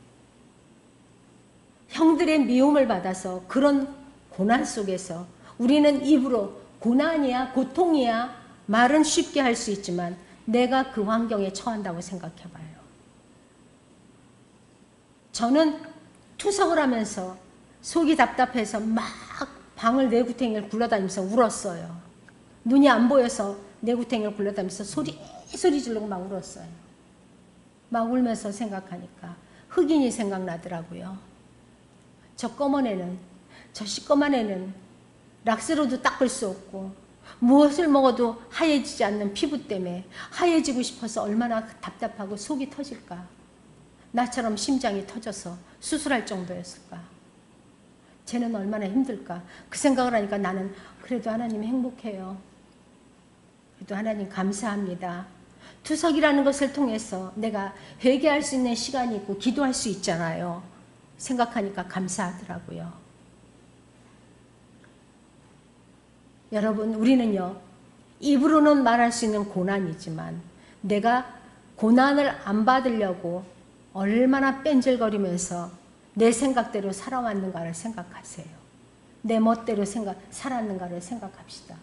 형들의 미움을 받아서 그런 고난 속에서 우리는 입으로 고난이야 고통이야 말은 쉽게 할 수 있지만 내가 그 환경에 처한다고 생각해 봐요. 저는 투석을 하면서 속이 답답해서 막 방을 내구탱이를 굴러다니면서 울었어요. 눈이 안 보여서 내구탱이를 굴러다니면서 소리 지르고 막 울었어요. 막 울면서 생각하니까 흑인이 생각나더라고요. 저 시꺼먼 애는 락스로도 닦을 수 없고 무엇을 먹어도 하얘지지 않는 피부 때문에 하얘지고 싶어서 얼마나 답답하고 속이 터질까. 나처럼 심장이 터져서 수술할 정도였을까. 쟤는 얼마나 힘들까. 그 생각을 하니까 나는 그래도 하나님 행복해요. 그래도 하나님 감사합니다. 투석이라는 것을 통해서 내가 회개할 수 있는 시간이 있고 기도할 수 있잖아요. 생각하니까 감사하더라고요. 여러분, 우리는요, 입으로는 말할 수 있는 고난이지만 내가 고난을 안 받으려고 얼마나 뺀질거리면서 내 생각대로 살아왔는가를 생각하세요. 내 멋대로 살았는가를 생각합시다.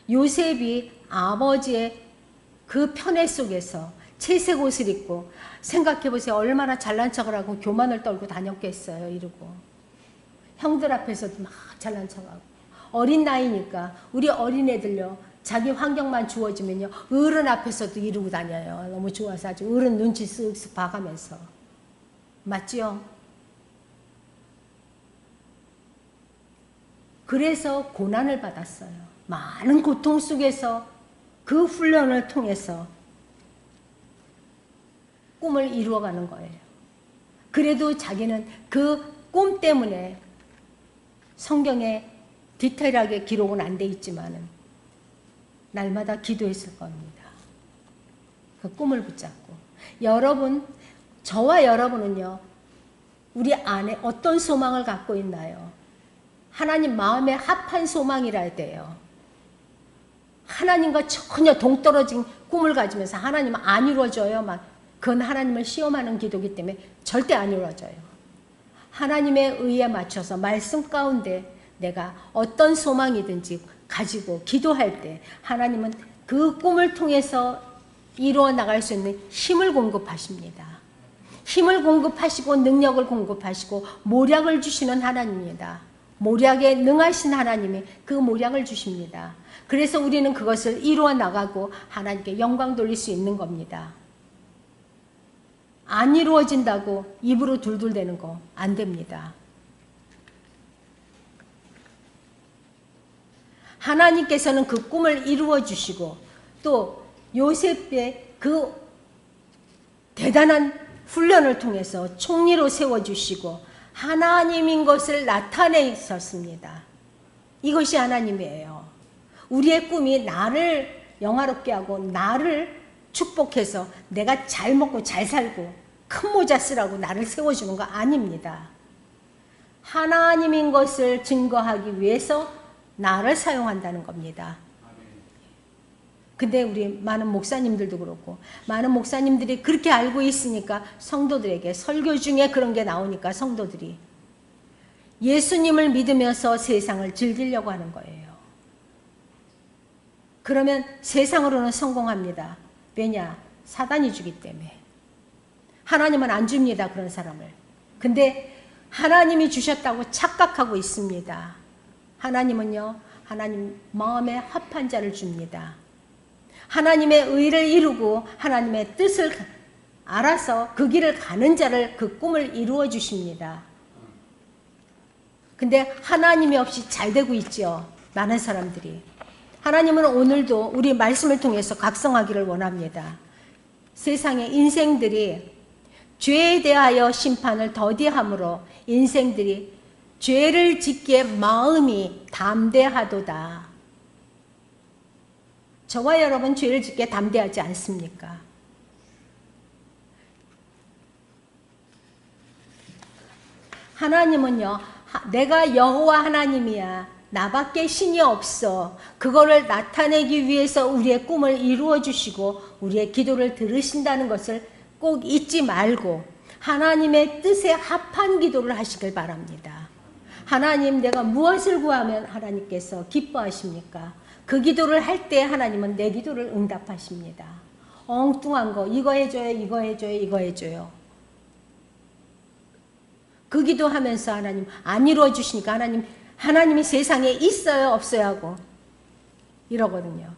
요셉이 아버지의 그 편애 속에서 채색 옷을 입고 생각해보세요. 얼마나 잘난 척을 하고 교만을 떨고 다녔겠어요. 이러고 형들 앞에서도 막 잘난 척하고 어린 나이니까 우리 어린애들요. 자기 환경만 주어지면요. 어른 앞에서도 이러고 다녀요. 너무 좋아서 아주 어른 눈치 쓱쓱 봐가면서. 맞지요? 그래서 고난을 받았어요. 많은 고통 속에서 그 훈련을 통해서 꿈을 이루어가는 거예요. 그래도 자기는 그 꿈 때문에 성경에 디테일하게 기록은 안 돼 있지만은 날마다 기도했을 겁니다. 그 꿈을 붙잡고. 여러분, 저와 여러분은요, 우리 안에 어떤 소망을 갖고 있나요? 하나님 마음에 합한 소망이라 돼요. 하나님과 전혀 동떨어진 꿈을 가지면서 하나님 안 이루어져요. 그건 하나님을 시험하는 기도이기 때문에 절대 안 이루어져요. 하나님의 의에 맞춰서 말씀 가운데 내가 어떤 소망이든지 가지고 기도할 때 하나님은 그 꿈을 통해서 이루어 나갈 수 있는 힘을 공급하십니다. 힘을 공급하시고 능력을 공급하시고 모략을 주시는 하나님입니다. 모략에 능하신 하나님이 그 모략을 주십니다. 그래서 우리는 그것을 이루어 나가고 하나님께 영광 돌릴 수 있는 겁니다. 안 이루어진다고 입으로 둘둘대는 거 안 됩니다. 하나님께서는 그 꿈을 이루어 주시고 또 요셉의 그 대단한 훈련을 통해서 총리로 세워주시고 하나님인 것을 나타내 있었습니다. 이것이 하나님이에요. 우리의 꿈이 나를 영화롭게 하고 나를 축복해서 내가 잘 먹고 잘 살고 큰 모자 쓰라고 나를 세워주는 거 아닙니다. 하나님인 것을 증거하기 위해서 나를 사용한다는 겁니다. 근데 우리 많은 목사님들도 그렇고 많은 목사님들이 그렇게 알고 있으니까 성도들에게 설교 중에 그런 게 나오니까 성도들이 예수님을 믿으면서 세상을 즐기려고 하는 거예요. 그러면 세상으로는 성공합니다. 왜냐? 사단이 주기 때문에. 하나님은 안 줍니다. 그런 사람을. 근데 하나님이 주셨다고 착각하고 있습니다. 하나님은요. 하나님 마음에 합한 자를 줍니다. 하나님의 의를 이루고 하나님의 뜻을 알아서 그 길을 가는 자를 그 꿈을 이루어 주십니다. 근데 하나님이 없이 잘 되고 있죠. 많은 사람들이. 하나님은 오늘도 우리 말씀을 통해서 각성하기를 원합니다. 세상의 인생들이 죄에 대하여 심판을 더디함으로 인생들이 죄를 짓기에 마음이 담대하도다. 저와 여러분 죄를 짓게 담대하지 않습니까? 하나님은요, 내가 여호와 하나님이야. 나밖에 신이 없어. 그거를 나타내기 위해서 우리의 꿈을 이루어 주시고 우리의 기도를 들으신다는 것을 꼭 잊지 말고 하나님의 뜻에 합한 기도를 하시길 바랍니다. 하나님, 내가 무엇을 구하면 하나님께서 기뻐하십니까? 그 기도를 할 때 하나님은 내 기도를 응답하십니다. 엉뚱한 거, 이거 해줘요, 이거 해줘요, 이거 해줘요. 그 기도하면서 하나님 안 이루어 주시니까 하나님이 세상에 있어요, 없어요 하고 이러거든요.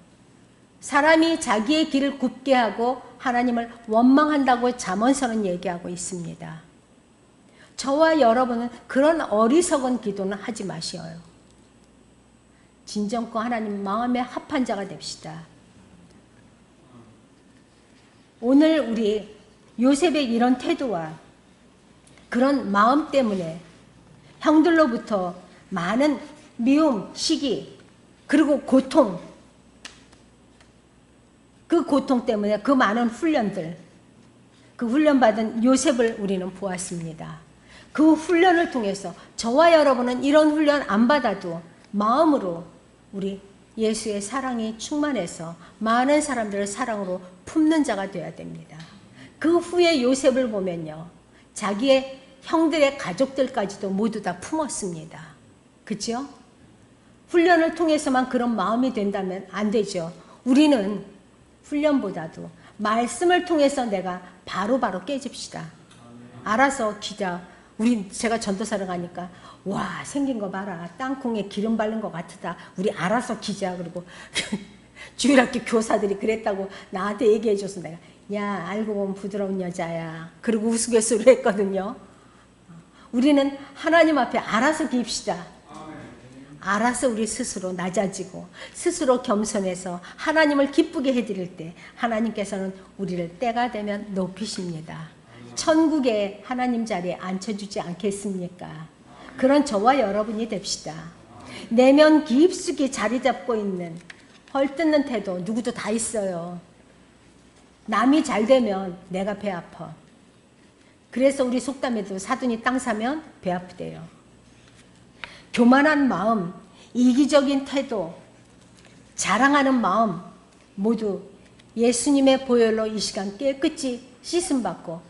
사람이 자기의 길을 굽게 하고 하나님을 원망한다고 잠언서는 얘기하고 있습니다. 저와 여러분은 그런 어리석은 기도는 하지 마시어요. 진정껏 하나님 마음에 합한 자가 됩시다. 오늘 우리 요셉의 이런 태도와 그런 마음 때문에 형들로부터 많은 미움, 시기, 그리고 고통, 그 고통 때문에 그 많은 훈련들, 그 훈련받은 요셉을 우리는 보았습니다. 그 훈련을 통해서 저와 여러분은 이런 훈련 안 받아도 마음으로 우리 예수의 사랑이 충만해서 많은 사람들을 사랑으로 품는 자가 되어야 됩니다. 그 후에 요셉을 보면요, 자기의 형들의 가족들까지도 모두 다 품었습니다. 그렇죠? 훈련을 통해서만 그런 마음이 된다면 안 되죠. 우리는 훈련보다도 말씀을 통해서 내가 바로바로 깨집시다. 알아서 기자, 제가 전도사를 가니까 와, 생긴 거 봐라, 땅콩에 기름 바른 것 같다, 우리 알아서 기자. 그리고 주일학교 교사들이 그랬다고 나한테 얘기해줘서 내가 야, 알고 보면 부드러운 여자야. 그리고 우스갯소리를 했거든요. 우리는 하나님 앞에 알아서 기입시다. 알아서 우리 스스로 낮아지고 스스로 겸손해서 하나님을 기쁘게 해드릴 때 하나님께서는 우리를 때가 되면 높이십니다. 천국에 하나님 자리에 앉혀주지 않겠습니까? 그런 저와 여러분이 됩시다. 내면 깊숙이 자리 잡고 있는 헐뜯는 태도, 누구도 다 있어요. 남이 잘 되면 내가 배 아파. 그래서 우리 속담에도 사돈이 땅 사면 배 아프대요. 교만한 마음, 이기적인 태도, 자랑하는 마음 모두 예수님의 보혈로 이 시간 깨끗이 씻음받고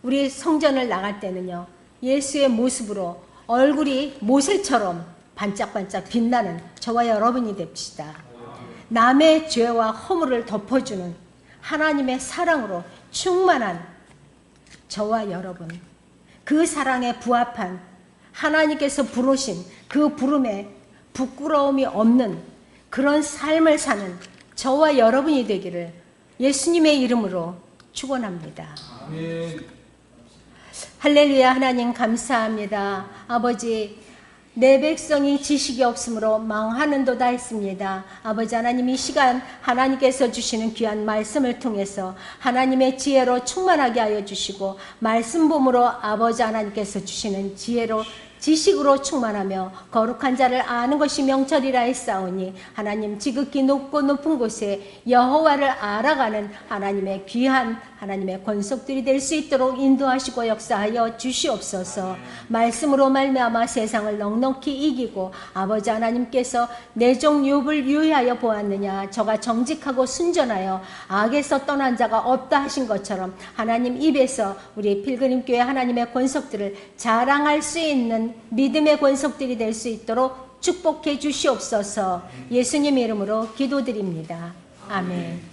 우리 성전을 나갈 때는요, 예수의 모습으로 얼굴이 모세처럼 반짝반짝 빛나는 저와 여러분이 됩시다. 남의 죄와 허물을 덮어주는 하나님의 사랑으로 충만한 저와 여러분, 그 사랑에 부합한 하나님께서 부르신 그 부름에 부끄러움이 없는 그런 삶을 사는 저와 여러분이 되기를 예수님의 이름으로 축원합니다. 아멘. 할렐루야. 하나님 감사합니다. 아버지, 내 백성이 지식이 없으므로 망하는도다 했습니다. 아버지 하나님, 이 시간 하나님께서 주시는 귀한 말씀을 통해서 하나님의 지혜로 충만하게 하여 주시고 말씀 봄으로 아버지 하나님께서 주시는 지혜로 지식으로 충만하며 거룩한 자를 아는 것이 명철이라 했사오니 하나님, 지극히 높고 높은 곳에 여호와를 알아가는 하나님의 귀한 하나님의 권속들이 될 수 있도록 인도하시고 역사하여 주시옵소서. 말씀으로 말미암아 세상을 넉넉히 이기고 아버지 하나님께서 내 종 욥을 유의하여 보았느냐, 저가 정직하고 순전하여 악에서 떠난 자가 없다 하신 것처럼 하나님 입에서 우리 필그림교회 하나님의 권속들을 자랑할 수 있는 믿음의 권속들이 될 수 있도록 축복해 주시옵소서. 예수님 이름으로 기도드립니다. 아멘.